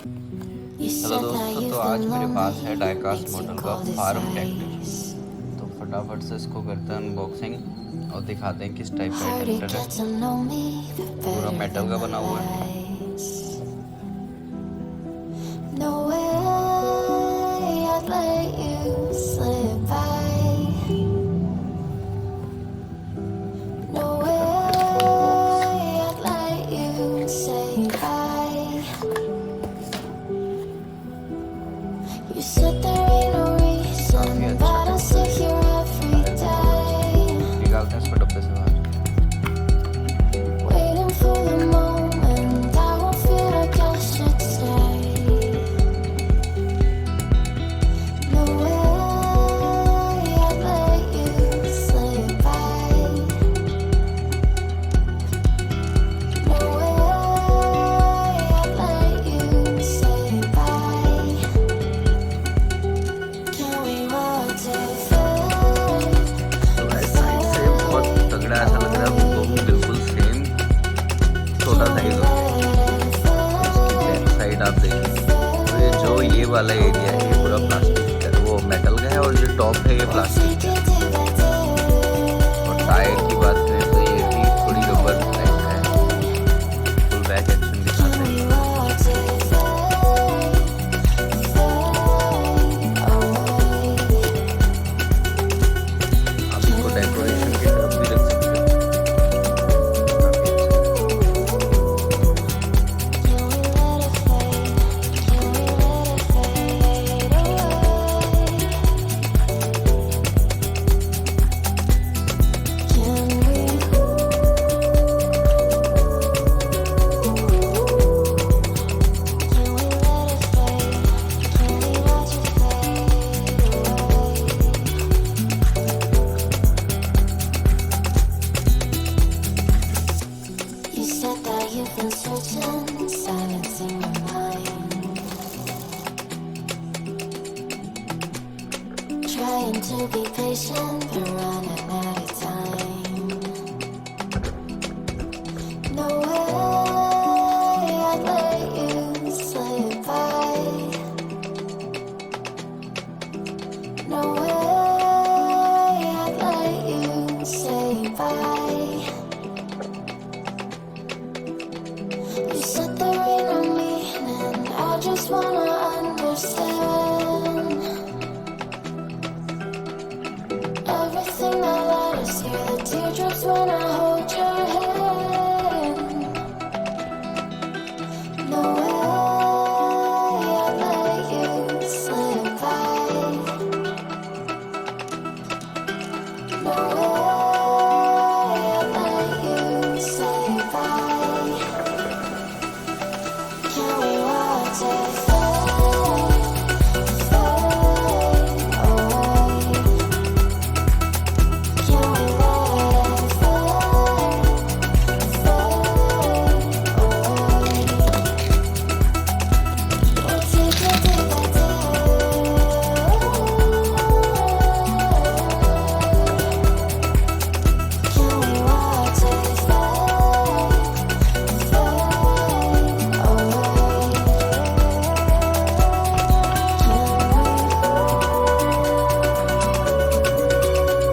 Hello दोस्तों, तो आज मेरे पास है डाइकास्ट मॉडल का फार्म ट्रैक्टर। तो फटाफट से इसको करते हैं अनबॉक्सिंग और दिखाते हैं किस टाइप का ट्रैक्टर है। पूरा मेटल का बना हुआ है। You said there ain't no reason, but I sit here every day, निकालते हैं इसको डब्बे से बाहर। waiting for the moment I won't feel like I should stay. No way I'd let you slip by. No way I'd let you say bye. Can we walk to faith? तो ऐसा ही same बहुत तगड़ा ऐसा लग रहा है हमको, बिल्कुल सेम छोटा साइज हो। इसकी बैक साइड आप देखें तो ये जो ये वाला एरिया है ये पूरा प्लास्टिक का, वो मेटल का है, और जो टॉप है ये प्लास्टिक का है। और टायर की बात करें तो ये भी थोड़ी रबर टाइप का है। फुल बैक एक्शन दिखाते हैं। आप इसको डेकोरेशन की तरफ भी रख सकते हैं। काफी अच्छा। You said that you've been searching, silencing your mind, trying to be patient but running